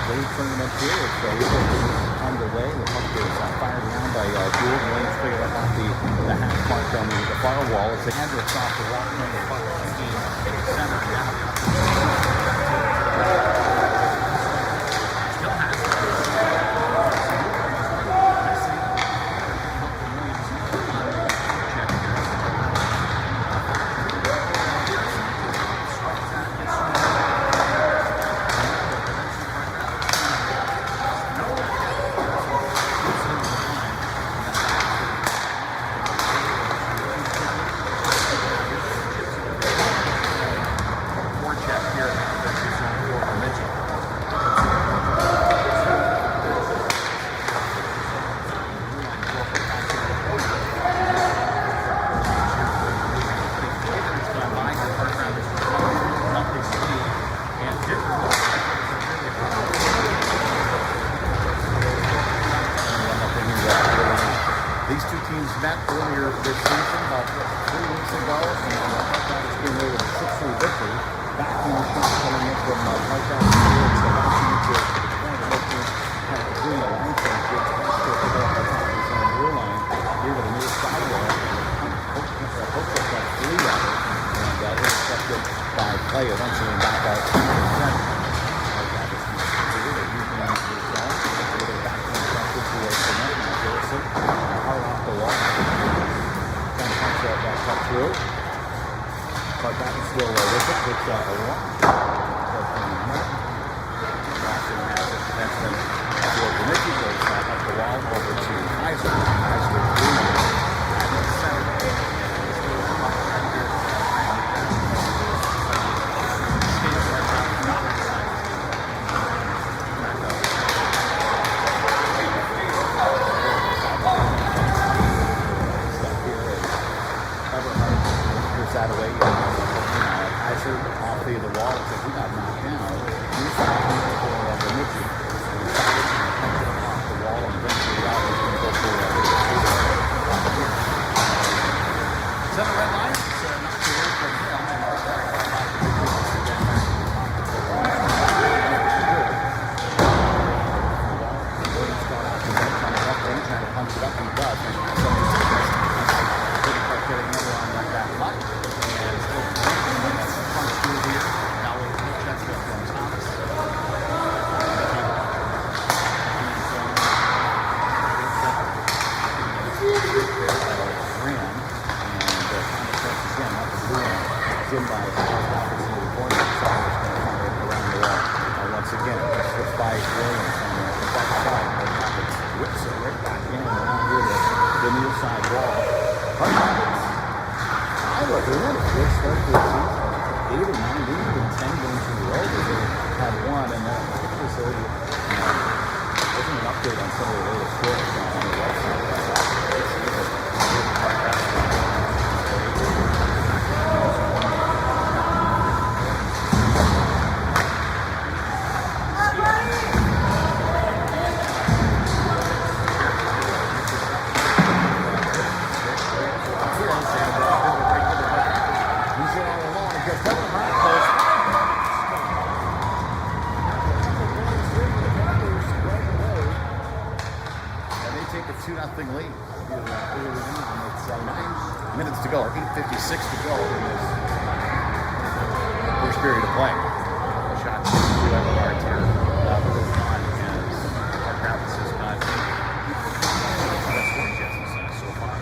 Wave tournament here. It's underway. The puck is fired down by Gould. Williams figured up off the half mark on the far wall. It's Hendricks off the wall. The puck is center down. Still has it. These two teams met earlier this season, about 3 weeks ago, and it's been able to 6-3 victory. Back in the shot coming in from right down the field, so launching into the point of looking at doing the line change, which is to pick up the top of the zone blue line here to the near sidewall. Hooks up that 3 of it, and intercepted by play eventually back out to the center. Through. But that is still with it. It's a walk. Boston has it. That's been for Bemidji. Goes up the wall over to Kaiser. Kaiser that away. Kaiser off the wall. It's like we got knocked down. He's for Bemidji. And he started off the wall and eventually out. He's going to go for Is that the red line? It's not too late for him. Williams got out the bench on the left wing, trying to punch it up. He does. And getting another on that back line. In by opportunity corner, so it's going to come around the wall. Once again, switch by Williams on the back side. Rockets whips it right back in around here to the near side wall. I look at it. Good start to the season. 8 or 9, even 10 games in a row. They had one, and then I think it was already wasn't an update on some of the latest scores on the website. Take a 2-0 lead. It's 9 minutes to go, or 8:56 to go in this first period of play. Shots to the guards here. Early on as our Travis has got best scoring chances so far.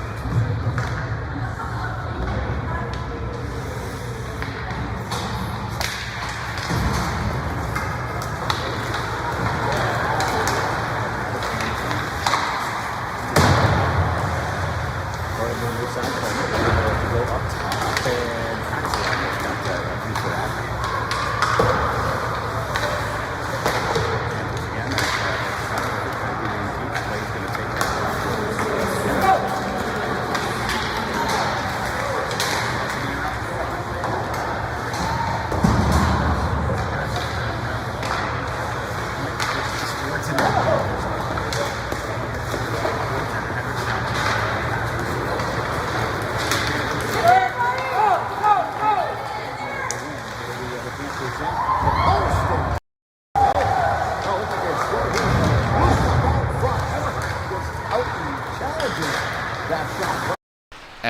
Go up top and tackle.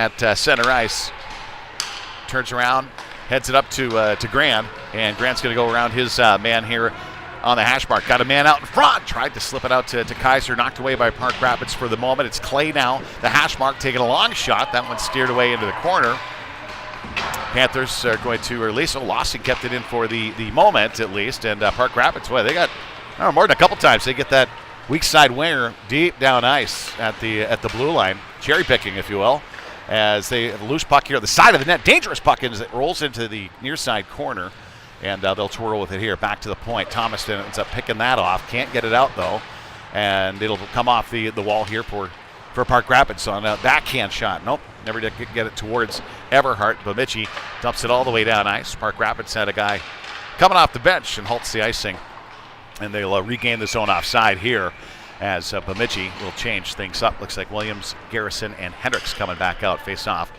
at center ice. Turns around, heads it up to Grant, and Grant's going to go around his man here on the hash mark. Got a man out in front. Tried to slip it out to Kaiser. Knocked away by Park Rapids for the moment. It's Clay now. The hash mark taking a long shot. That one steered away into the corner. Panthers are going to release. Lawson kept it in for the moment at least. And Park Rapids, boy, they got more than a couple times. They get that weak side winger deep down ice at the blue line. Cherry picking, if you will. As they have a loose puck here on the side of the net. Dangerous puck as it rolls into the near side corner. And they'll twirl with it here. Back to the point. Thomas ends up picking that off. Can't get it out, though. And it'll come off the wall here for Park Rapids on a backhand shot. Nope, never did get it towards Everhart. Bemidji dumps it all the way down ice. Park Rapids had a guy coming off the bench and halts the icing. And they'll regain the zone offside here as Bemidji will change things up. Looks like Williams, Garrison, and Hendricks coming back out. Face off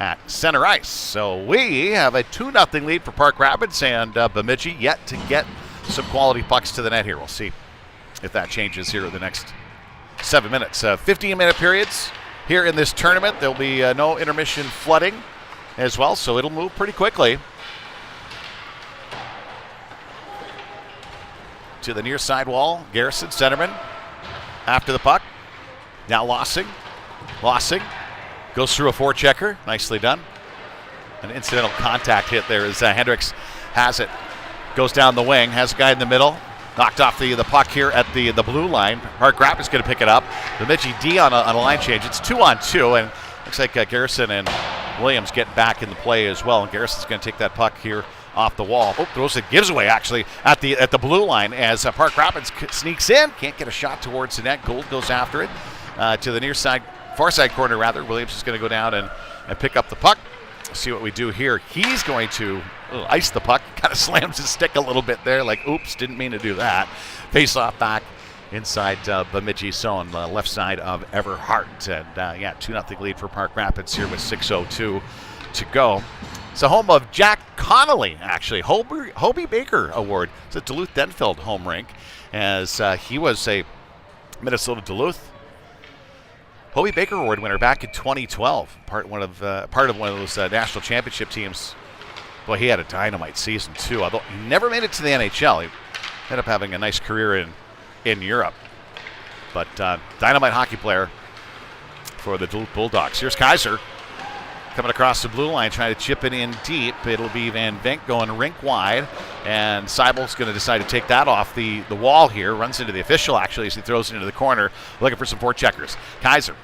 at center ice. So we have a 2-0 lead for Park Rapids, and Bemidji yet to get some quality pucks to the net here. We'll see if that changes here in the next 7 minutes. 15-minute periods here in this tournament. There'll be no intermission flooding as well, so it'll move pretty quickly. To the near side wall, Garrison, centerman, after the puck. Now Lossing goes through a forechecker. Nicely done. An incidental contact hit there as Hendricks has it. Goes down the wing, has a guy in the middle. Knocked off the puck here at the blue line. Park Rapids going to pick it up. Bemidji D on a line change. It's 2-on-2, and looks like Garrison and Williams getting back in the play as well. And Garrison's going to take that puck here off the wall. Throws it, gives away actually at the blue line as Park Rapids sneaks in. Can't get a shot towards the net. Gould goes after it to the near side. Far side corner, rather. Williams is going to go down and pick up the puck. See what we do here. He's going to ice the puck. Kind of slams his stick a little bit there, like, oops, didn't mean to do that. Face off back inside Bemidji zone, left side of Everhart. And 2-0 lead for Park Rapids here with 6:02 to go. It's the home of Jack Connolly, actually. Hobie Baker Award. It's a Duluth-Denfeld home rink, as he was a Minnesota Duluth Hobie Baker Award winner back in 2012, part of one of those national championship teams. Boy, he had a dynamite season too. Although he never made it to the NHL, he ended up having a nice career in Europe. But dynamite hockey player for the Duluth Bulldogs. Here's Kaiser coming across the blue line, trying to chip it in deep. It'll be Van Vink going rink wide, and Seibel's going to decide to take that off the wall here. Runs into the official, actually, as he throws it into the corner, looking for some forecheckers. Kaiser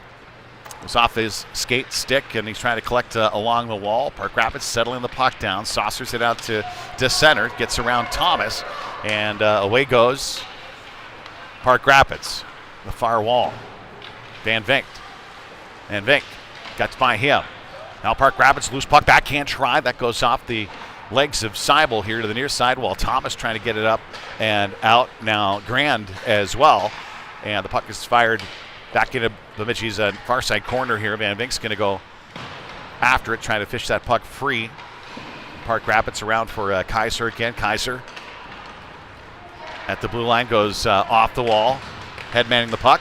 was off his skate stick, and he's trying to collect along the wall. Park Rapids settling the puck down, saucers it out to center, gets around Thomas, and away goes Park Rapids. The far wall. Van Vink. Van Vink got by him. Now Park Rapids, loose puck, backhand try. That goes off the legs of Seibel here to the near side, while Thomas trying to get it up and out. Now Grand as well. And the puck is fired back into Bemidji's far side corner here. Van Vink's going to go after it, trying to fish that puck free. Park Rapids around for Kaiser again. Kaiser at the blue line goes off the wall. Head manning the puck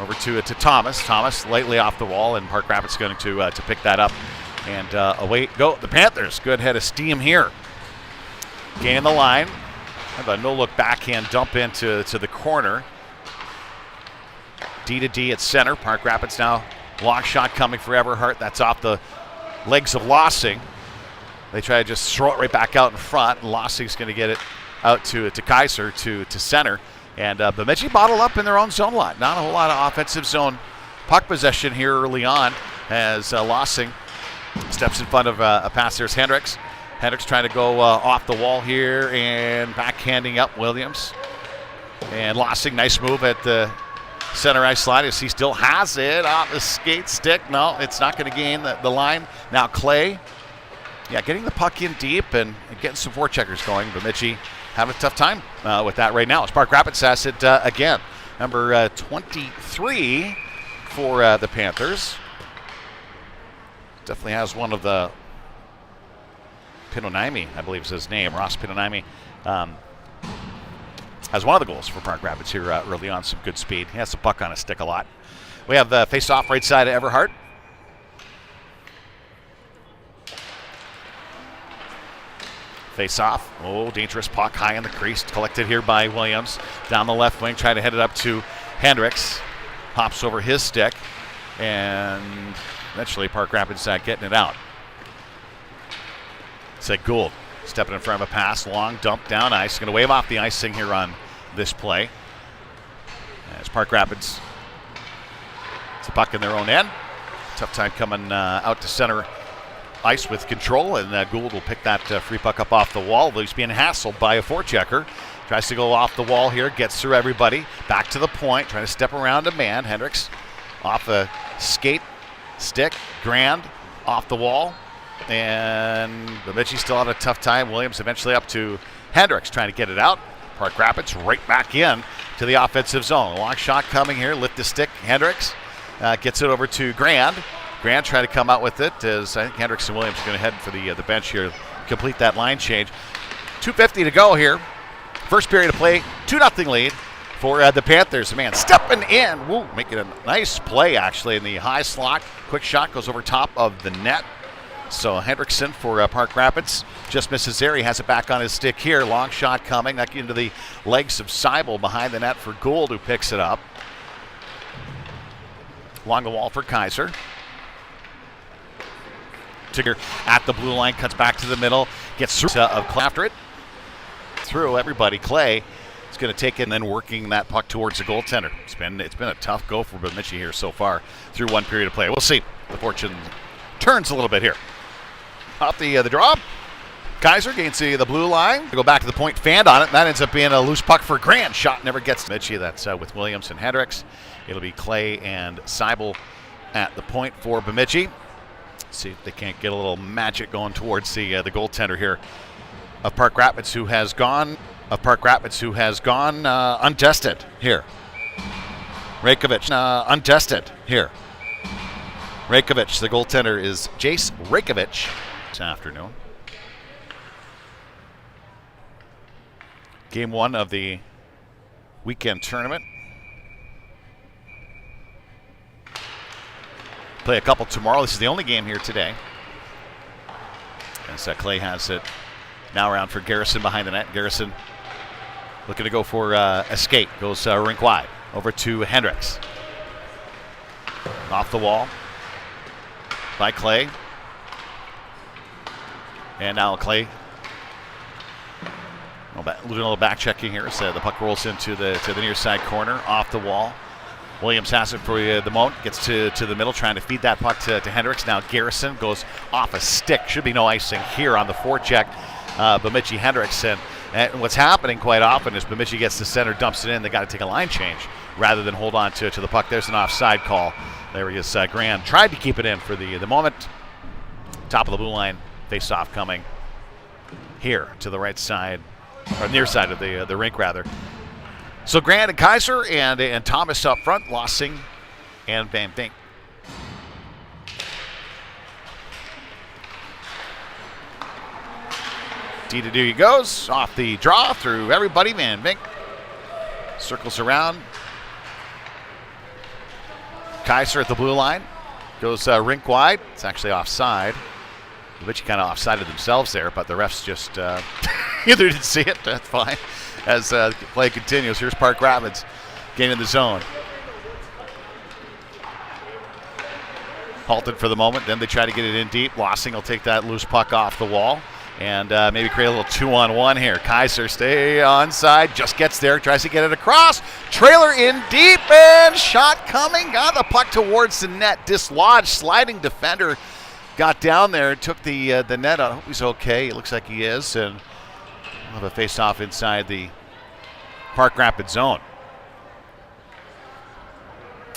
over to Thomas. Thomas lightly off the wall, and Park Rapids going to pick that up. And away go the Panthers. Good head of steam here. Gaining the line. Have a no-look backhand dump into the corner. D to D at center. Park Rapids now. Long shot coming for Everhart. That's off the legs of Lossing. They try to just throw it right back out in front, and Lossing's going to get it out to Kaiser to center. And Bemidji bottled up in their own zone lot. Not a whole lot of offensive zone puck possession here early on, as Lossing steps in front of a pass. There's Hendricks. Hendricks trying to go off the wall here and backhanding up Williams. And Lossing, nice move at the center ice slide as he still has it off the skate stick. No, it's not going to gain the line. Now Clay, getting the puck in deep and getting some forecheckers going. Bemidji having a tough time with that right now. As Park Rapids has it again. Number 23 for the Panthers. Definitely has one of the Pinonaimi, I believe is his name. Ross Pinonaimi has one of the goals for Park Rapids here early on. Some good speed. He has the puck on his stick a lot. We have the face-off right side of Everhart. Face off. Oh, dangerous puck high in the crease. Collected here by Williams. Down the left wing, trying to head it up to Hendricks. Hops over his stick. And eventually Park Rapids getting it out. It's Gould stepping in front of a pass. Long dump down ice. Going to wave off the icing here on this play. As Park Rapids, it's a puck in their own end. Tough time coming out to center ice with control, and Gould will pick that free puck up off the wall. He's being hassled by a forechecker. Tries to go off the wall here, gets through everybody. Back to the point, trying to step around a man. Hendricks off a skate, stick, Grand off the wall. And Bemidji still had a tough time. Williams eventually up to Hendricks, trying to get it out. Park Rapids right back in to the offensive zone. A long shot coming here, lift the stick. Hendricks gets it over to Grand. Grand trying to come out with it as I think Hendricks and Williams are going to head for the bench here, complete that line change. 2:50 to go here. First period of play, 2-0 lead for the Panthers. Man, stepping in, woo, making a nice play actually in the high slot. Quick shot goes over top of the net. So Hendrickson for Park Rapids just misses there. He has it back on his stick here. Long shot coming back into the legs of Seibel behind the net for Gould, who picks it up. Along the wall for Kaiser. Tigger at the blue line, cuts back to the middle, gets through of Clay after it. Through everybody. Clay is going to take it and then working that puck towards the goaltender. It's been a tough go for Bemidji here so far through one period of play. We'll see. The fortune turns a little bit here. Off the draw. Kaiser gains the blue line. They go back to the point, fanned on it. That ends up being a loose puck for Grand. Shot never gets to Bemidji. That's with Williams and Hendricks. It'll be Clay and Seibel at the point for Bemidji. See if they can't get a little magic going towards the goaltender here of Park Rapids, who has gone untested here. Rajkovic untested here. Rajkovic, the goaltender, is Jace Rajkovic this afternoon. Game one of the weekend tournament. Play a couple tomorrow. This is the only game here today. As Clay has it now around for Garrison behind the net. Garrison looking to go for a skate. Goes rink wide. Over to Hendricks. Off the wall by Clay. And now Clay doing a little back checking here. So the puck rolls into the near side corner. Off the wall. Williams has it for the moment, gets to the middle, trying to feed that puck to Hendricks. Now Garrison goes off a stick. Should be no icing here on the forecheck. Bemidji Hendricks. And what's happening quite often is Bemidji gets the center, dumps it in. They got to take a line change rather than hold on to the puck. There's an offside call. There he is. Graham tried to keep it in for the moment. Top of the blue line, face off coming here to the right side, or near side of the rink rather. So Grant and Kaiser and Thomas up front, Lossing and Van Vink. D-to-do he goes, off the draw through everybody. Van Vink circles around. Kaiser at the blue line, goes rink wide. It's actually offside. Bemidji kind of offsided themselves there, but the refs just either didn't see it. That's fine. As play continues, here's Park Rapids getting in the zone. Halted for the moment, then they try to get it in deep. Lossing will take that loose puck off the wall and maybe create a little 2-on-1 here. Kaiser stay onside, just gets there, tries to get it across. Trailer in deep and shot coming. Got the puck towards the net, dislodged. Sliding defender got down there, took the net. I hope he's okay. It looks like he is. And we'll have a face-off inside the Park Rapids zone.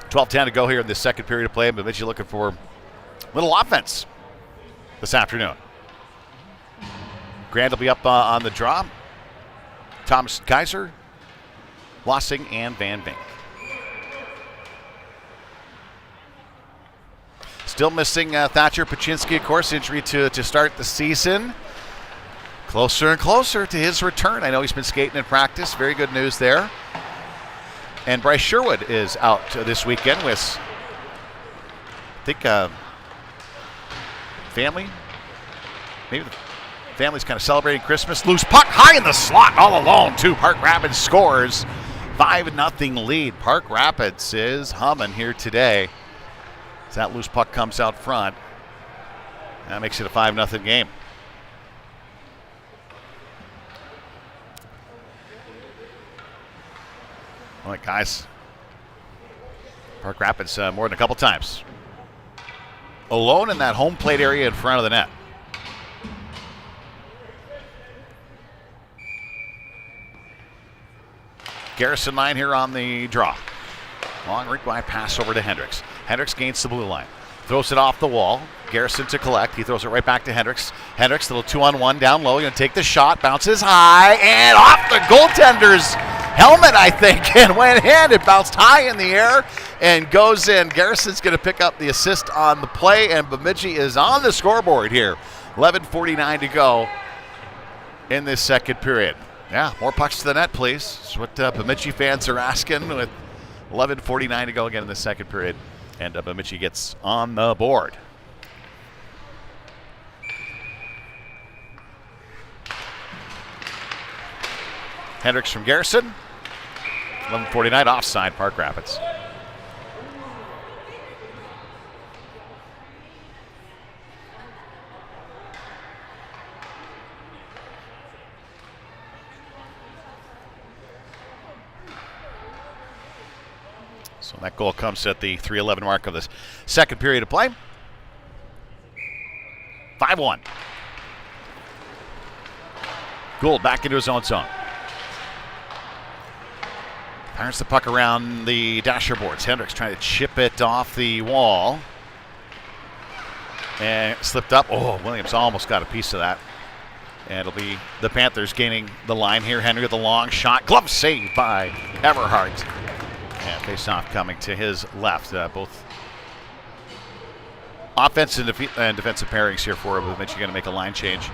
12:10 to go here in the second period of play. Bemidji looking for a little offense this afternoon. Grand will be up on the draw. Thomas Kaiser, Lossing, and Van Vink. Still missing Thatcher Paczynski, of course, injury to start the season. Closer and closer to his return. I know he's been skating in practice. Very good news there. And Bryce Sherwood is out this weekend with, I think, family. Maybe Family's kind of celebrating Christmas. Loose puck high in the slot all alone, too. Park Rapids scores. 5-0 lead. Park Rapids is humming here today. As that loose puck comes out front, that makes it a 5-0 game. All right, guys. Park Rapids more than a couple times. Alone in that home plate area in front of the net. Garrison line here on the draw. Long rink wide pass over to Hendricks. Hendricks gains the blue line. Throws it off the wall. Garrison to collect. He throws it right back to Hendricks. Hendricks, little 2-on-1 down low. Going to take the shot. Bounces high and off the goaltender's helmet, I think, and went in. It bounced high in the air and goes in. Garrison's going to pick up the assist on the play, and Bemidji is on the scoreboard here. 11:49 to go in this second period. Yeah, more pucks to the net, please. That's what Bemidji fans are asking with 11:49 to go again in the second period. And Bemidji gets on the board. Hendricks from Garrison. 11:49 offside, Park Rapids. So that goal comes at the 3:11 mark of the second period of play. 5-1. Gould back into his own zone. Fires the puck around the dasher boards. Hendricks trying to chip it off the wall. And it slipped up. Oh, Williams almost got a piece of that. And it'll be the Panthers gaining the line here. Henry with a long shot. Glove saved by Everhart. And face-off coming to his left. Both offensive and defensive pairings here for Bemidji. Going to make a line change.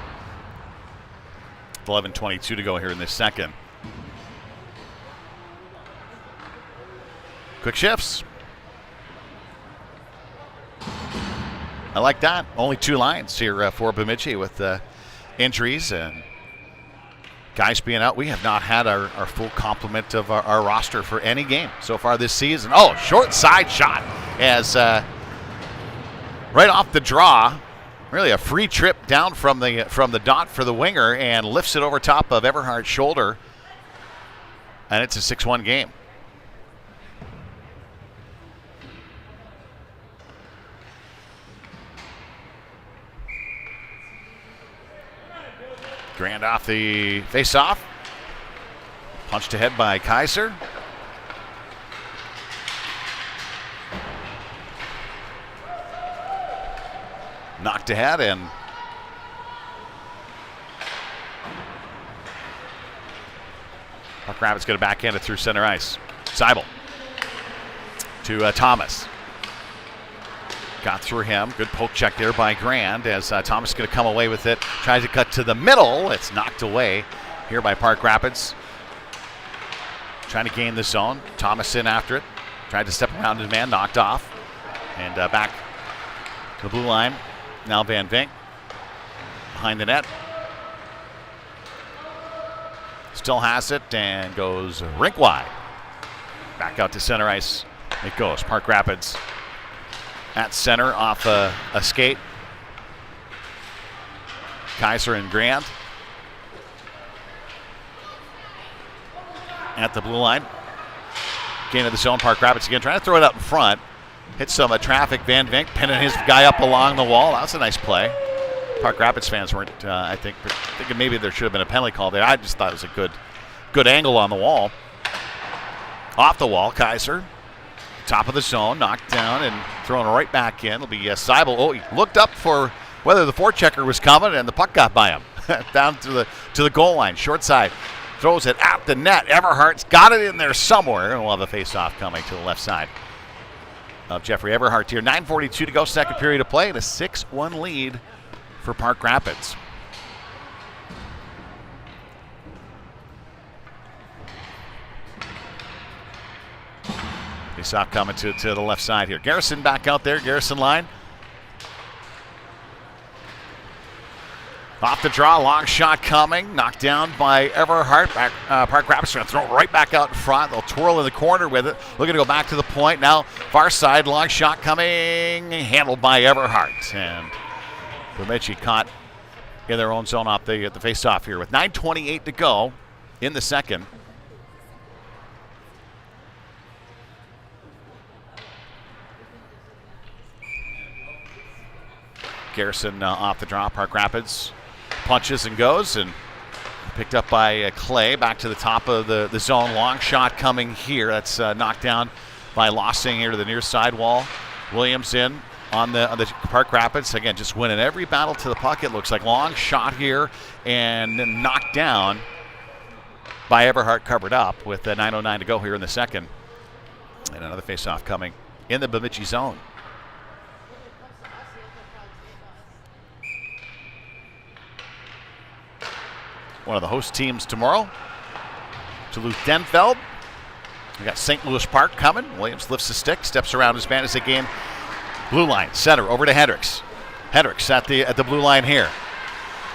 11:22 to go here in this second. Quick shifts. I like that. Only 2 lines here for Bemidji with injuries and guys being out. We have not had our full complement of our roster for any game so far this season. Oh, short side shot as right off the draw. Really a free trip down from the dot for the winger and lifts it over top of Everhart's shoulder. And it's a 6-1 game. Grand off the face-off. Punched ahead by Kaiser. Knocked ahead and Park Rapids going to backhand it through center ice. Seibel to Thomas. Got through him. Good poke check there by Grand as Thomas is going to come away with it. Tries to cut to the middle. It's knocked away here by Park Rapids. Trying to gain the zone. Thomas in after it. Tried to step around his man. Knocked off. And back to the blue line. Now Van Vink behind the net. Still has it and goes rink wide. Back out to center ice. It goes. Park Rapids at center off a skate. Kaiser and Grant at the blue line. Gain of the zone. Park Rapids again trying to throw it out in front. Hit some traffic. Van Vink pinning his guy up along the wall. That was a nice play. Park Rapids fans weren't, thinking maybe there should have been a penalty call there. I just thought it was a good angle on the wall. Off the wall, Kaiser. Top of the zone, knocked down and thrown right back in. It'll be Seibel. Oh, he looked up for whether the forechecker was coming, and the puck got by him. Down to the goal line, short side. Throws it at the net. Everhart's got it in there somewhere, and we'll have a face-off coming to the left side of Jeffrey Everhart here. 9:42 to go, second period of play, and a 6-1 lead for Park Rapids. Face-off coming to the left side here. Garrison back out there, Garrison line. Off the draw, long shot coming. Knocked down by Everhart. Park Rapids going to throw it right back out in front. They'll twirl in the corner with it. Looking to go back to the point. Now far side, long shot coming. Handled by Everhart. And Bemidji caught in their own zone off the face-off here with 9:28 to go in the second. Garrison off the draw. Park Rapids punches and goes, and picked up by Clay. Back to the top of the zone. Long shot coming here. That's knocked down by Lossing here to the near side wall. Williams in on the Park Rapids. Again, just winning every battle to the puck. It looks like long shot here and knocked down by Everhart, covered up with 9:09 to go here in the second. And another face-off coming in the Bemidji zone. One of the host teams tomorrow, Duluth-Denfeld. We got St. Louis Park coming. Williams lifts the stick, steps around his man as they gain blue line. Center over to Hendricks. Hendricks at the blue line here.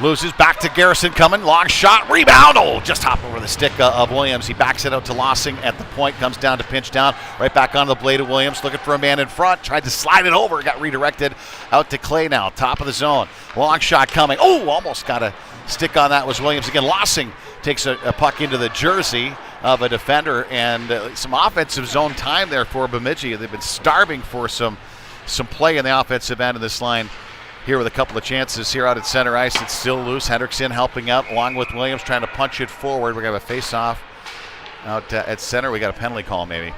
Loses back to Garrison coming. Long shot, rebound. Oh, just hop over the stick of Williams. He backs it out to Lossing at the point. Comes down to pinch down. Right back on the blade of Williams. Looking for a man in front. Tried to slide it over. Got redirected out to Clay now. Top of the zone. Long shot coming. Oh, almost got a stick on that was Williams. Again, Lossing takes a puck into the jersey of a defender, and some offensive zone time there for Bemidji. They've been starving for some play in the offensive end of this line here with a couple of chances here out at center ice. It's still loose. Hendricks in helping out along with Williams trying to punch it forward. We're going to have a face-off out at center. We got a penalty call maybe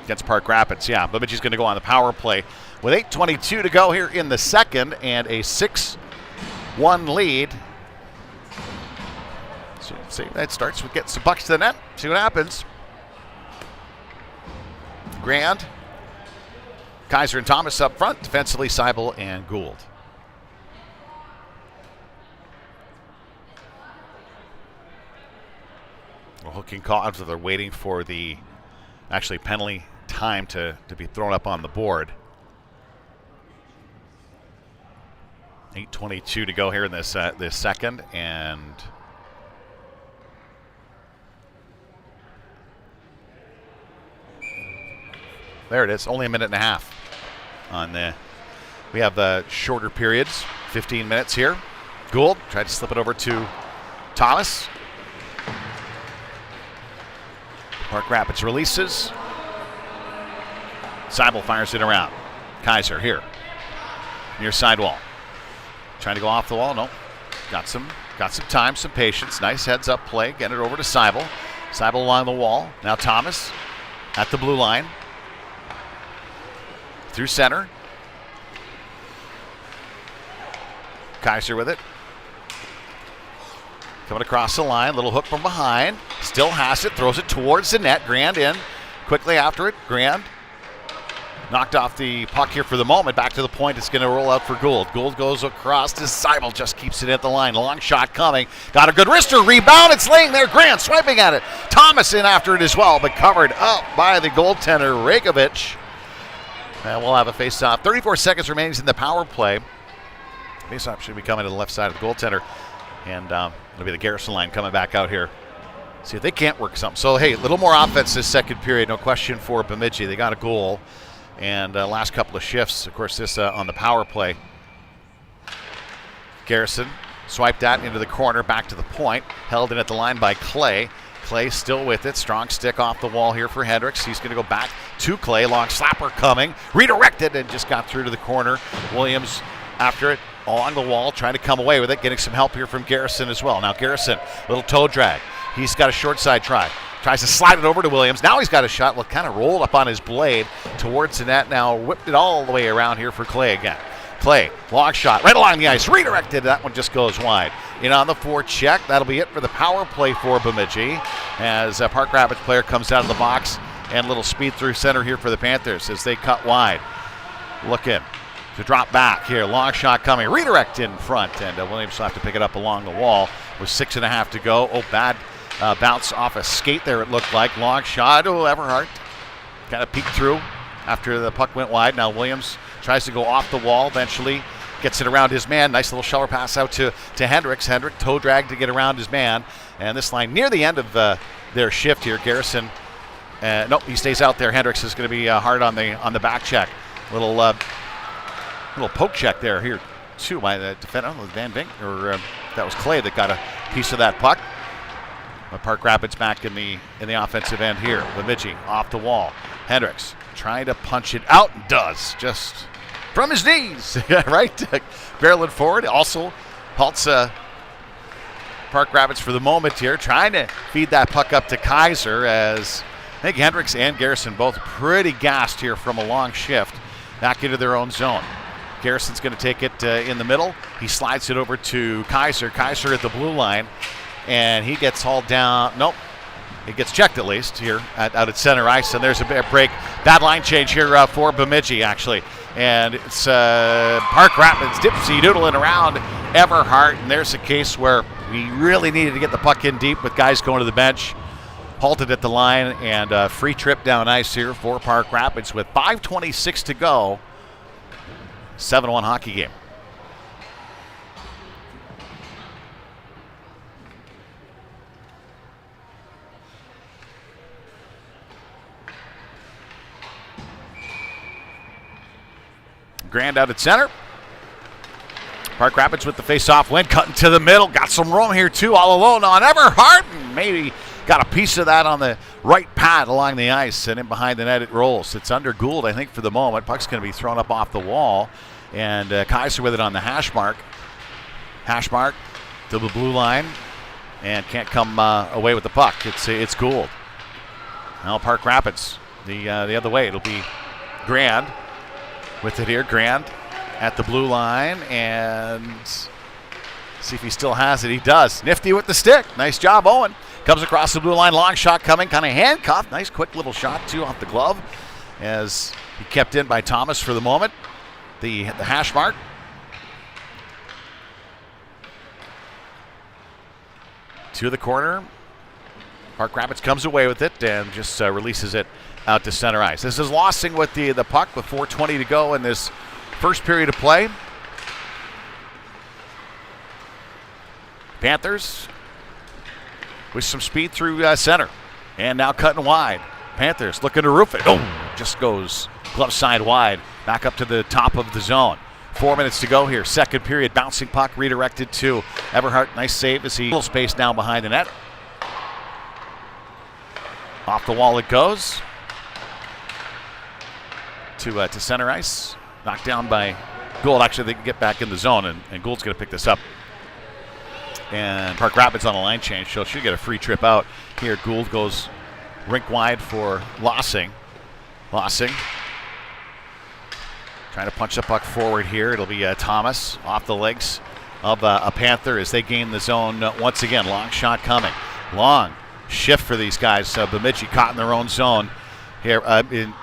against Park Rapids. Yeah, Bemidji's going to go on the power play with 8:22 to go here in the second and a 6-1 lead. So see, that starts with getting some pucks to the net. See what happens. Grand, Kaiser and Thomas up front. Defensively, Seibel and Gould. Well, hooking call after they're waiting for the actually penalty time to be thrown up on the board. 8:22 to go here in this second, and there it is. Only a minute and a half on the. We have shorter periods, 15 minutes here. Gould tried to slip it over to Thomas. Park Rapids releases. Seibel fires it around. Kaiser here, near sidewall. Trying to go off the wall. No. Got some time, some patience. Nice heads-up play. Get it over to Seibel. Seibel along the wall. Now Thomas at the blue line. Through center. Kaiser with it. Coming across the line. Little hook from behind. Still has it. Throws it towards the net. Grand in. Quickly after it. Grand. Knocked off the puck here for the moment. Back to the point. It's going to roll out for Gould. Gould goes across to Seibel. Just keeps it at the line. Long shot coming. Got a good wrister. Rebound. It's laying there. Grant swiping at it. Thomas in after it as well, but covered up by the goaltender, Rekovich. And we'll have a face-off. 34 seconds remaining in the power play. Face-off should be coming to the left side of the goaltender. And it'll be the Garrison line coming back out here. See if they can't work something. So, hey, a little more offense this second period. No question for Bemidji. They got a goal. And last couple of shifts, of course, this on the power play. Garrison swiped that into the corner, back to the point. Held in at the line by Clay. Clay still with it. Strong stick off the wall here for Hendricks. He's going to go back to Clay. Long slapper coming. Redirected and just got through to the corner. Williams after it along the wall, trying to come away with it. Getting some help here from Garrison as well. Now Garrison, little toe drag. He's got a short side try. Tries to slide it over to Williams. Now he's got a shot. Well, kind of rolled up on his blade towards the net. Now whipped it all the way around here for Clay again. Clay, long shot, right along the ice. Redirected. That one just goes wide. In on the forecheck. That'll be it for the power play for Bemidji. As a Park Rapids player comes out of the box. And a little speed through center here for the Panthers as they cut wide. Looking to drop back here. Long shot coming. Redirect in front. And Williams will have to pick it up along the wall with 6.5 to go. Oh, bad. Bounce off a skate there, it looked like. Long shot. Oh, Everhart kind of peeked through after the puck went wide. Now Williams tries to go off the wall. Eventually gets it around his man. Nice little shower pass out to Hendricks. Hendrick toe drag to get around his man. And this line near the end of their shift here. Garrison, nope, he stays out there. Hendricks is going to be hard on the back check. Little poke check there here too by the defender. I don't know, Van Vink or that was Clay that got a piece of that puck. But Park Rapids back in the offensive end here. Bemidji off the wall. Hendricks trying to punch it out and does just from his knees, right? Barreling forward. Also halts Park Rapids for the moment here, trying to feed that puck up to Kaiser as I think Hendricks and Garrison both pretty gassed here from a long shift back into their own zone. Garrison's going to take it in the middle. He slides it over to Kaiser. Kaiser at the blue line, and he gets hauled down. Nope. It gets checked at least here out at center ice, and there's a break. Bad line change here for Bemidji, actually. And it's Park Rapids dipsy-doodling around Everhart, and there's a case where we really needed to get the puck in deep with guys going to the bench. Halted at the line, and free trip down ice here for Park Rapids with 5:26 to go. 7-1 hockey game. Grand out at center. Park Rapids with the face-off win, cutting to the middle. Got some room here too, all alone on Everhart. Maybe got a piece of that on the right pad along the ice, and in behind the net it rolls. It's under Gould, I think, for the moment. Puck's going to be thrown up off the wall, and Kaiser with it on the hash mark. Hash mark to the blue line, and can't come away with the puck. It's Gould. Now Park Rapids the other way. It'll be Grand with it here. Grand at the blue line, and see if he still has it. He does. Nifty with the stick. Nice job, Owen. Comes across the blue line. Long shot coming. Kind of handcuffed. Nice quick little shot, too, off the glove as he kept in by Thomas for the moment. The hash mark. To the corner. Park Rapids comes away with it and just releases it out to center ice. This is Lossing with the puck with 4:20 to go in this first period of play. Panthers with some speed through center. And now cutting wide. Panthers looking to roof it. Oh, just goes glove side wide. Back up to the top of the zone. 4 minutes to go here. Second period. Bouncing puck redirected to Everhart. Nice save as he little space down behind the net. Off the wall it goes. To center ice. Knocked down by Gould. Actually, they can get back in the zone, and Gould's going to pick this up. And Park Rapids on a line change, so she'll get a free trip out. Here, Gould goes rink wide for Lossing. Lossing trying to punch the puck forward here. It'll be Thomas off the legs of a Panther as they gain the zone once again. Long shot coming. Long shift for these guys. Bemidji caught in their own zone here in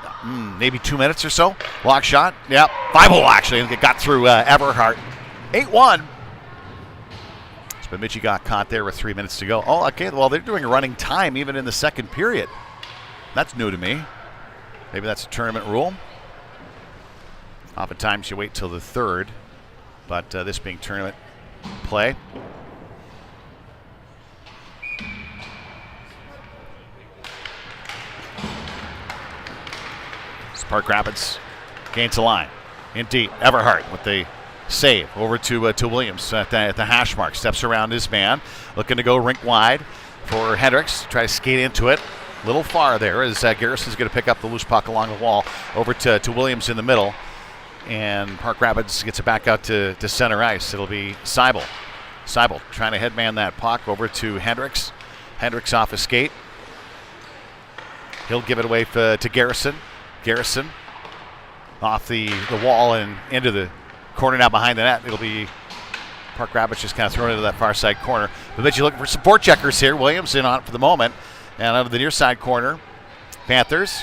maybe 2 minutes or so. Block shot. Yep. 5-0 actually. It got through Everhart. 8-1. So Bemidji got caught there with 3 minutes to go. Oh, okay. Well, they're doing a running time even in the second period. That's new to me. Maybe that's a tournament rule. Oftentimes you wait till the third, but this being tournament play. Park Rapids gains a line. In deep, Everhart with the save over to Williams at the hash mark. Steps around his man, looking to go rink wide for Hendricks. Try to skate into it. A little far there as Garrison's going to pick up the loose puck along the wall over to Williams in the middle. And Park Rapids gets it back out to center ice. It'll be Seibel. Seibel trying to headman that puck over to Hendricks. Hendricks off his skate. He'll give it away to Garrison. Garrison off the wall and into the corner now behind the net. It'll be Park Rapids just kind of thrown into that far side corner. Bemidji looking for support checkers here. Williams in on it for the moment. And out of the near side corner, Panthers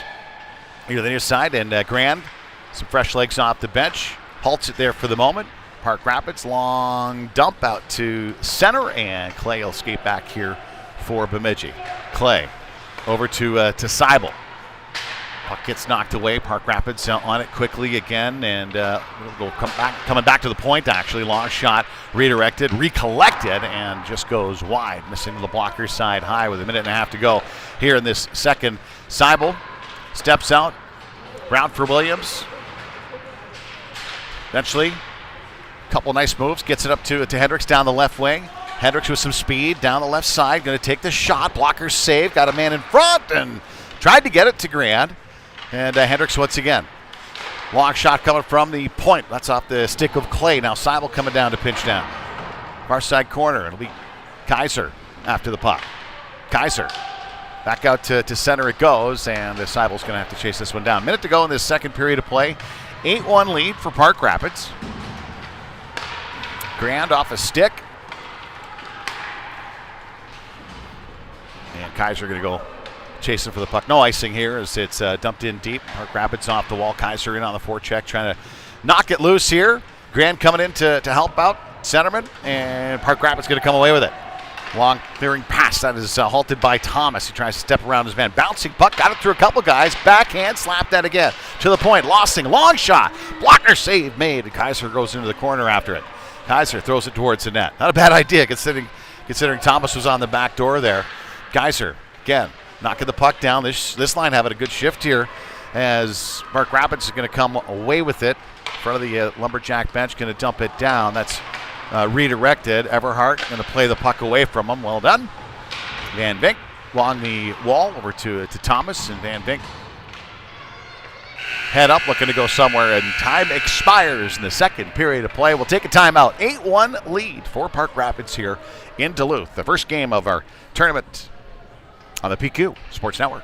here to the near side. And Grand, some fresh legs off the bench. Halts it there for the moment. Park Rapids, long dump out to center. And Clay will skate back here for Bemidji. Clay over to Seibel. Puck gets knocked away. Park Rapids on it quickly again, and coming back to the point, actually. Long shot, redirected, recollected, and just goes wide, missing the blocker's side high with a minute and a half to go here in this second. Seibel steps out, round for Williams. Eventually, a couple nice moves, gets it up to Hendricks down the left wing. Hendricks with some speed down the left side, going to take the shot. Blocker save, got a man in front, and tried to get it to Grand. And Hendricks once again. Long shot coming from the point. That's off the stick of Clay. Now Seibel coming down to pinch down. Far side corner. It'll be Kaiser after the puck. Kaiser back out to center it goes, and Seibel's going to have to chase this one down. Minute to go in this second period of play. 8-1 lead for Park Rapids. Grand off a stick. And Kaiser going to go chasing for the puck. No icing here as it's dumped in deep. Park Rapids off the wall. Kaiser in on the forecheck, trying to knock it loose here. Grand coming in to help out centerman, and Park Rapids going to come away with it. Long clearing pass that is halted by Thomas. He tries to step around his man. Bouncing puck, got it through a couple guys. Backhand, slap that again. To the point, Lossing, long shot. Blocker save made, and Kaiser goes into the corner after it. Kaiser throws it towards the net. Not a bad idea considering Thomas was on the back door there. Kaiser, again, knocking the puck down. This line having a good shift here as Park Rapids is going to come away with it. In front of the Lumberjack bench, going to dump it down. That's redirected. Everhart going to play the puck away from him. Well done. Van Vink along the wall over to Thomas, and Van Vink head up looking to go somewhere, and time expires in the second period of play. We'll take a timeout. 8-1 lead for Park Rapids here in Duluth. The first game of our tournament on the PQ Sports Network.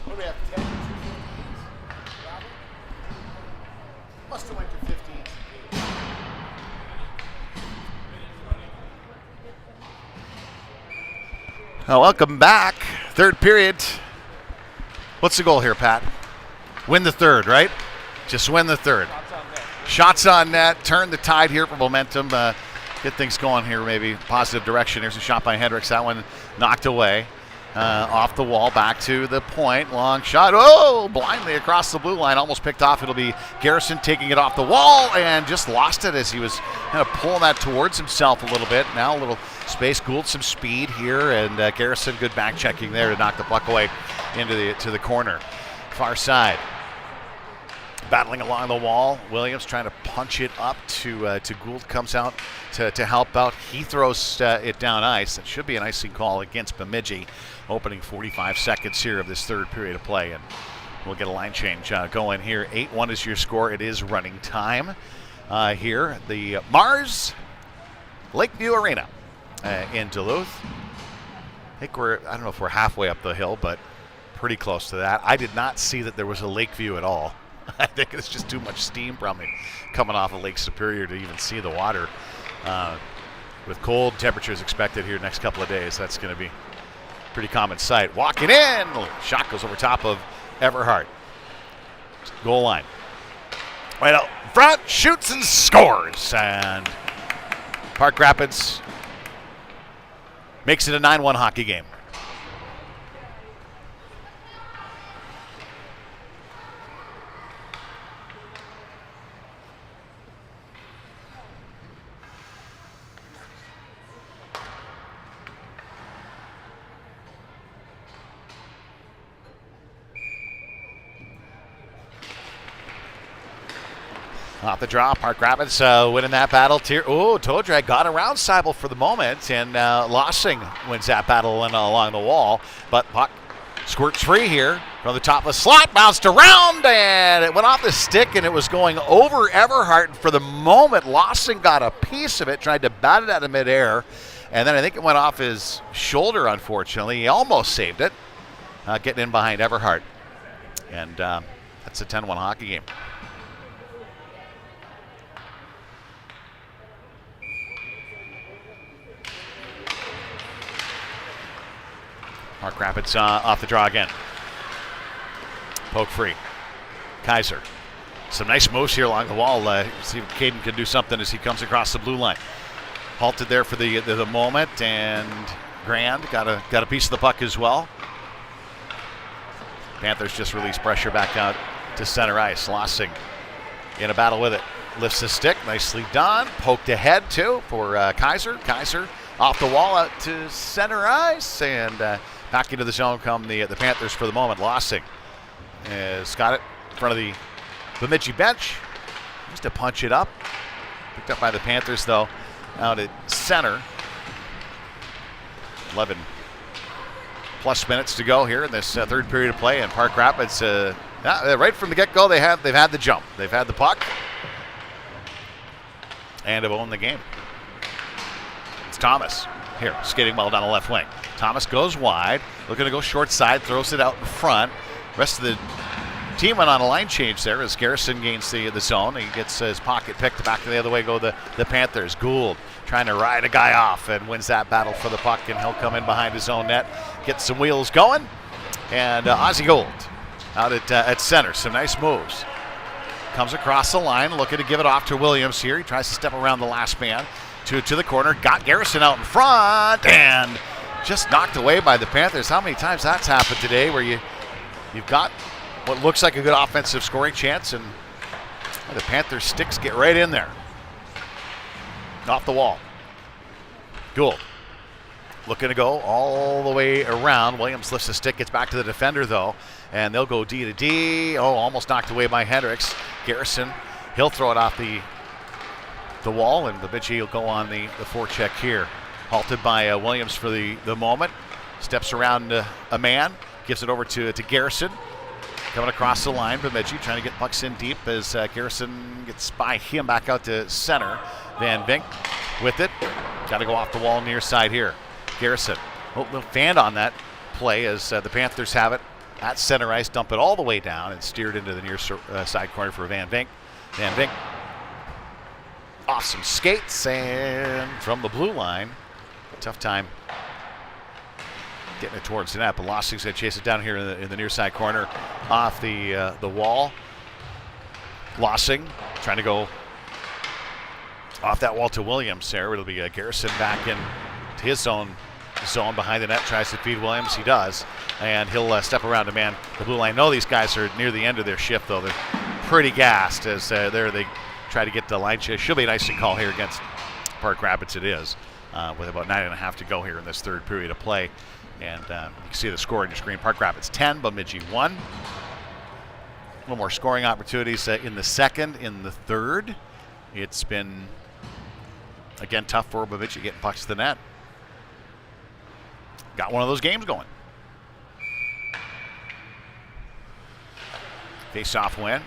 What do we have, 10? Must have went to 15. Welcome back. Third period. What's the goal here, Pat? Win the third, right? Just win the third. Shots on net. Turn the tide here for momentum. Get things going here, maybe positive direction. Here's a shot by Hendricks. That one knocked away. Off the wall, back to the point. Long shot. Oh, blindly across the blue line. Almost picked off. It'll be Garrison taking it off the wall and just lost it as he was kind of pulling that towards himself a little bit. Now a little space. Gould some speed here, and Garrison good back checking there to knock the puck away into the corner. Far side. Battling along the wall. Williams trying to punch it up to Gould. Comes out to help out. He throws it down ice. That should be an icing call against Bemidji. Opening 45 seconds here of this third period of play, and we'll get a line change going here. 8-1 is your score. It is running time here. The Mars Lakeview Arena in Duluth. I don't know if we're halfway up the hill, but pretty close to that. I did not see that there was a Lakeview at all. I think it's just too much steam probably coming off of Lake Superior to even see the water. With cold temperatures expected here next couple of days, that's going to be pretty common sight. Walking in, shot goes over top of Everhart. Goal line. Right out front, shoots and scores. And Park Rapids makes it a 9-1 hockey game. Off the draw, Park Rapids winning that battle. Toe drag got around Seibel for the moment, and Lossing wins that battle along the wall. But puck squirts free here from the top of the slot, bounced around, and it went off the stick, and it was going over Everhart. And for the moment, Lossing got a piece of it, tried to bat it out of midair, and then I think it went off his shoulder, unfortunately. He almost saved it, getting in behind Everhart. And that's a 10-1 hockey game. Park Rapids off the draw again. Poke free. Kaiser. Some nice moves here along the wall. See if Caden can do something as he comes across the blue line. Halted there for the moment, and Grand got a piece of the puck as well. Panthers just release pressure back out to center ice. Lossing in a battle with it. Lifts the stick. Nicely done. Poked ahead, too, for Kaiser. Kaiser off the wall out to center ice, and back into the zone come the Panthers for the moment. Lossing has got it in front of the Bemidji bench. Just to punch it up. Picked up by the Panthers, though, out at center. 11 plus minutes to go here in this third period of play. And Park Rapids, right from the get-go, they've had the jump. They've had the puck and have owned the game. It's Thomas here, skating well down the left wing. Thomas goes wide, looking to go short side, throws it out in front. Rest of the team went on a line change there as Garrison gains the zone. He gets his pocket picked. Back to the other way go the Panthers. Gould trying to ride a guy off and wins that battle for the puck, and he'll come in behind his own net, get some wheels going. And Ozzie Gould out at center. Some nice moves. Comes across the line, looking to give it off to Williams here. He tries to step around the last man to the corner. Got Garrison out in front, and just knocked away by the Panthers. How many times that's happened today where you've got what looks like a good offensive scoring chance, and the Panthers sticks get right in there. Off the wall. Gould looking to go all the way around. Williams lifts the stick, gets back to the defender though, and they'll go D to D. Almost knocked away by Hendricks. Garrison, he'll throw it off the wall, and Bemidji will go on the forecheck here. Halted by Williams for the moment. Steps around a man, gives it over to Garrison. Coming across the line, Bemidji trying to get pucks in deep as Garrison gets by him back out to center. Van Vink with it. Got to go off the wall near side here. Garrison, little fan on that play as the Panthers have it at center ice, dump it all the way down and steered into the near side corner for Van Vink. Van Vink off some skates and from the blue line. Tough time getting it towards the net, but Lossing's going to chase it down here in the near side corner off the wall. Lossing trying to go off that wall to Williams there. It'll be Garrison back in to his own zone behind the net, tries to feed Williams. He does, and he'll step around to man the blue line. No, these guys are near the end of their shift, though. They're pretty gassed as they try to get the line chase. Should be nice to call here against Park Rapids. It is. With about 9.5 to go here in this third period of play. And you can see the score on your screen. Park Rapids 10, Bemidji 1. A little more scoring opportunities in the second. In the third, it's been, again, tough for Bemidji getting pucks to the net. Got one of those games going. Face-off win.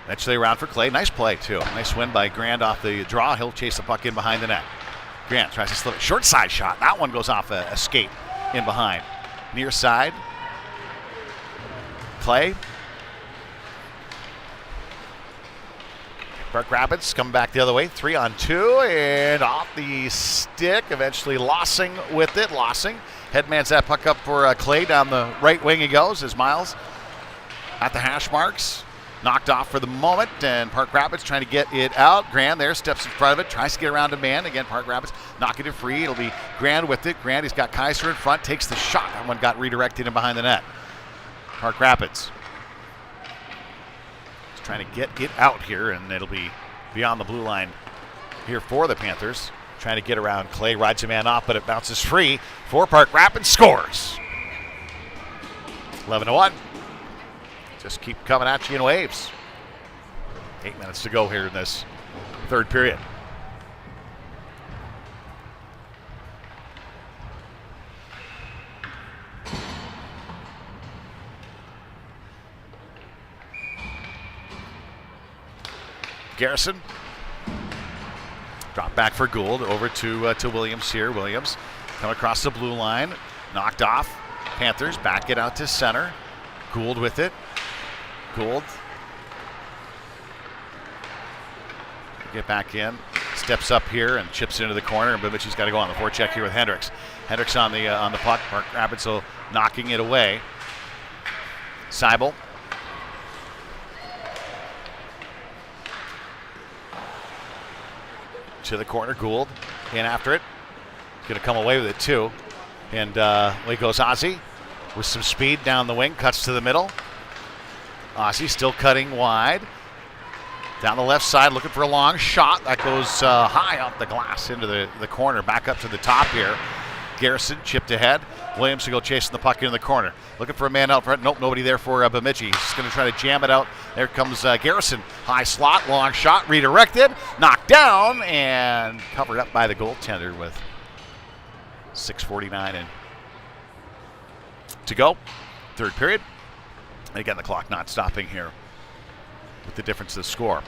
Eventually around for Clay. Nice play, too. Nice win by Grand off the draw. He'll chase the puck in behind the net. Grant tries to slip it. Short side shot. That one goes off a skate in behind. Near side. Clay Park Rapids coming back the other way. 3-on-2 and off the stick. Eventually Lossing with it. Lossing headmans that puck up for Clay. Down the right wing he goes as Miles at the hash marks. Knocked off for the moment, and Park Rapids trying to get it out. Grand there steps in front of it, tries to get around a man. Again, Park Rapids knocking it free. It'll be Grand with it. Grand, he's got Kaiser in front, takes the shot. That one got redirected in behind the net. Park Rapids is trying to get it out here, and it'll be beyond the blue line here for the Panthers. Trying to get around Clay, rides a man off, but it bounces free for Park Rapids, scores. 11-1. Just keep coming at you in waves. 8 minutes to go here in this third period. Garrison. Drop back for Gould. Over to Williams here. Williams come across the blue line. Knocked off. Panthers back it out to center. Gould with it. Gould. Get back in. Steps up here and chips into the corner. And Bemidji's got to go on the forecheck here with Hendricks. Hendricks on the puck. Park Rapids so knocking it away. Seibel. To the corner. Gould in after it. Going to come away with it too. And away goes Ozzy with some speed down the wing. Cuts to the middle. Ozzy still cutting wide. Down the left side looking for a long shot. That goes high off the glass into the corner. Back up to the top here. Garrison chipped ahead. Williams to go chasing the puck into the corner. Looking for a man out front. Nope, nobody there for Bemidji. He's just going to try to jam it out. There comes Garrison. High slot, long shot, redirected. Knocked down and covered up by the goaltender with 6:49 in to go. Third period. And again, the clock not stopping here with the difference of the score.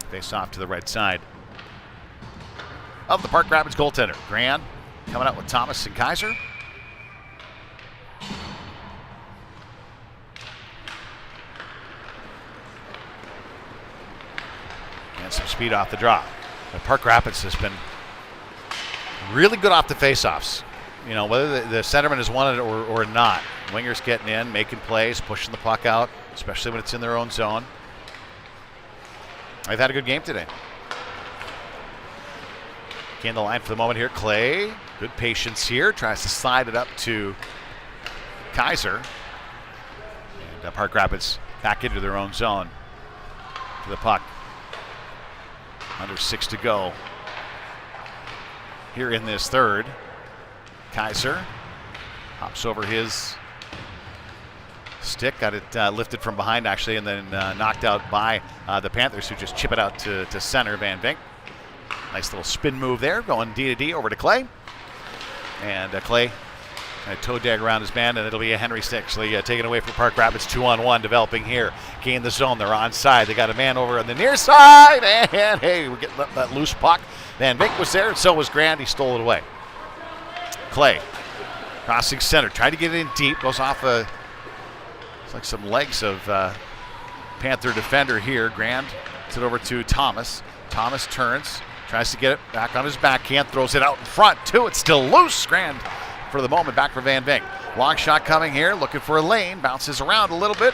Face off to the right side of the Park Rapids goaltender. Grand coming out with Thomas and Kaiser. And some speed off the draw. But Park Rapids has been really good off the faceoffs. You know, whether the centerman has won it or not. Wingers getting in, making plays, pushing the puck out, especially when it's in their own zone. They've had a good game today. Gain the line for the moment here. Clay, good patience here. Tries to slide it up to Kaiser. And Park Rapids back into their own zone. To the puck. Under 6 to go here in this third. Kaiser hops over his stick, got it lifted from behind actually, and then knocked out by the Panthers, who just chip it out to center. Van Vink. Nice little spin move there, going D to D over to Clay. And Clay kind of toe drag around his man, and it'll be a Henry stick actually taken away from Park Rapids. 2-on-1 developing here. Gain the zone, they're onside. They got a man over on the near side, and hey, we're getting that loose puck. Van Vink was there, and so was Grand. He stole it away. Clay crossing center, tried to get it in deep, goes off it's like some legs of Panther defender here. Grand gets it over to Thomas. Thomas turns, tries to get it back on his backhand, throws it out in front too. It's still loose. Grand for the moment, back for Van Vink. Long shot coming here, looking for a lane, bounces around a little bit.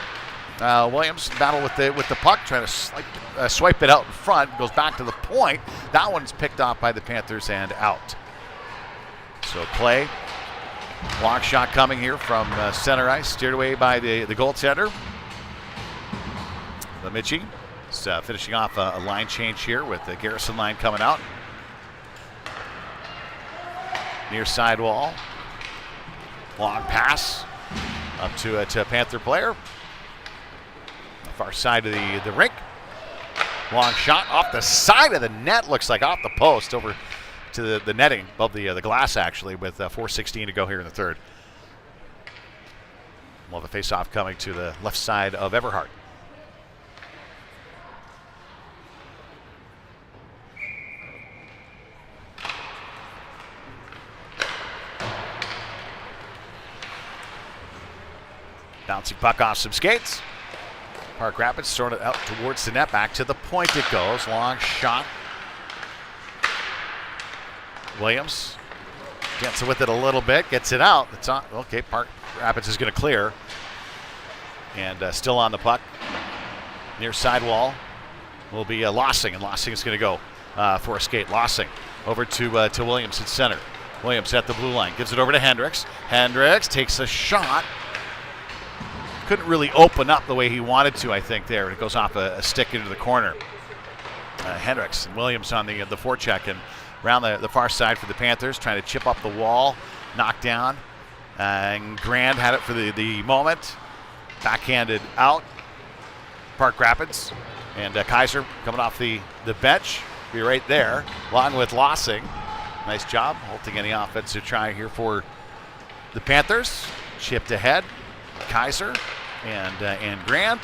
Williams battle with the puck, trying to swipe it out in front, goes back to the point. That one's picked off by the Panthers and out. So Clay, long shot coming here from center ice, steered away by the goaltender. Bemidji is finishing off a line change here with the Garrison line coming out. Near sidewall. Long pass up to a Panther player. Far side of the rink. Long shot off the side of the net, looks like off the post over to the netting above the glass actually, with 4:16 to go here in the third. We'll have a face-off coming to the left side of Everhart. Bouncing puck off some skates. Park Rapids throwing it out towards the net. Back to the point it goes. Long shot. Williams gets with it a little bit. Gets it out. It's on. Okay, Park Rapids is going to clear. And still on the puck. Near sidewall will be Lossing. And Lossing is going to go for a skate. Lossing over to Williams at center. Williams at the blue line. Gives it over to Hendricks. Hendricks takes a shot. Couldn't really open up the way he wanted to, I think, there. It goes off a stick into the corner. Hendricks and Williams on the forecheck and around the far side for the Panthers, trying to chip up the wall, knocked down. And Grand had it for the moment. Backhanded out. Park Rapids. And Kaiser coming off the bench. Be right there, along with Lossing. Nice job halting any offensive try here for the Panthers. Chipped ahead. Kaiser and Grant.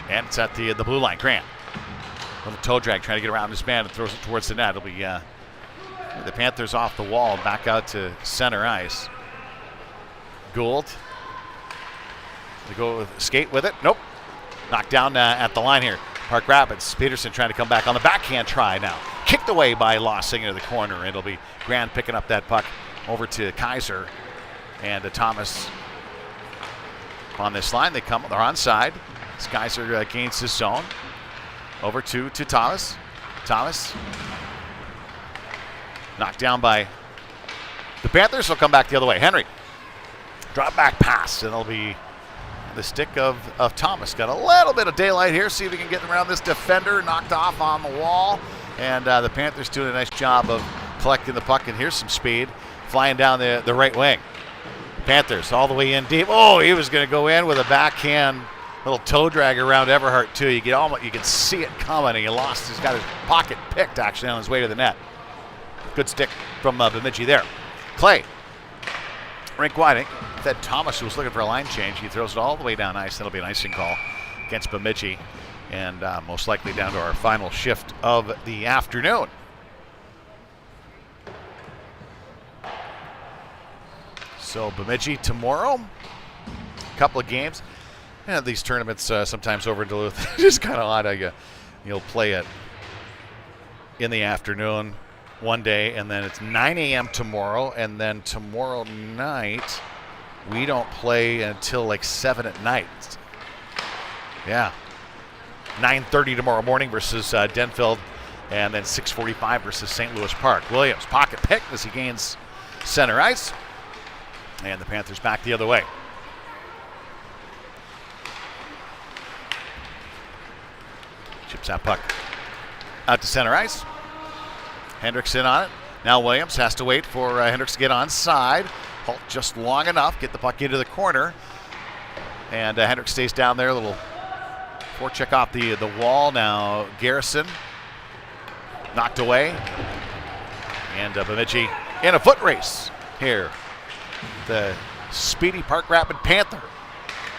And it's at the blue line. Grant. Little toe drag trying to get around his man and throws it towards the net. It'll be the Panthers off the wall, back out to center ice. Gould. They go with skate with it. Nope. Knocked down at the line here. Park Rapids. Peterson trying to come back on the backhand try now. Kicked away by Lossing into the corner. It'll be Grant picking up that puck over to Kaiser and Thomas on this line. They're onside. As Kaiser gains his zone. Over to Thomas. Thomas knocked down by the Panthers. Will come back the other way. Henry. Drop back pass, and it'll be the stick of Thomas. Got a little bit of daylight here. See if he can get around this defender. Knocked off on the wall. And the Panthers doing a nice job of collecting the puck. And here's some speed flying down the right wing. Panthers all the way in deep. Oh, he was going to go in with a backhand little toe drag around Everhart too. You can see it coming. And he's got his pocket picked actually on his way to the net. Good stick from Bemidji there. Clay. Rink wide. That Thomas, who was looking for a line change, he throws it all the way down ice. That'll be an icing call against Bemidji, and most likely down to our final shift of the afternoon. So Bemidji tomorrow, a couple of games. And these tournaments sometimes over in Duluth, just kind of odd how you'll play it in the afternoon one day, and then it's 9 a.m. tomorrow, and then tomorrow night we don't play until like 7 at night. Yeah. 9:30 tomorrow morning versus Denfield, and then 6:45 versus St. Louis Park. Williams, pocket pick as he gains center ice, and the Panthers back the other way. Chips that puck out to center ice. Hendricks in on it. Now Williams has to wait for Hendricks to get onside. Halt just long enough, get the puck into the corner. And Hendricks stays down there. A little forecheck off the wall. Now Garrison knocked away. And Bemidji in a foot race here. The speedy Park Rapid Panther.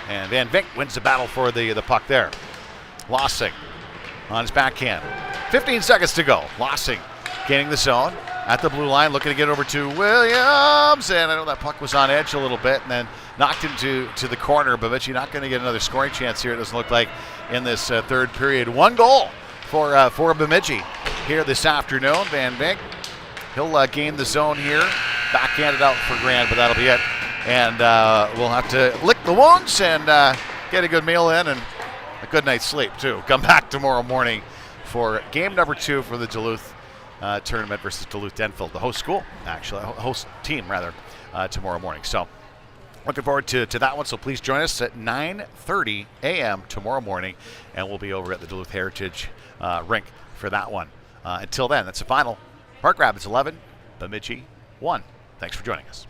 And Van Vink wins the battle for the puck there. Lossing on his backhand. 15 seconds to go. Lossing gaining the zone at the blue line, looking to get over to Williams. And I know that puck was on edge a little bit and then knocked into the corner. Bemidji not going to get another scoring chance here, it doesn't look like, in this third period. One goal for Bemidji here this afternoon. Van Vink, he'll gain the zone here. Backhanded out for Grand, but that'll be it. And we'll have to lick the wounds and get a good meal in and a good night's sleep, too. Come back tomorrow morning for game number 2 for the Duluth tournament versus Duluth Denfield, the host school, actually, host team, rather, tomorrow morning. So looking forward to that one. So please join us at 9:30 a.m. tomorrow morning, and we'll be over at the Duluth Heritage rink for that one. Until then, that's the final. Park Rapids 11, Bemidji 1. Thanks for joining us.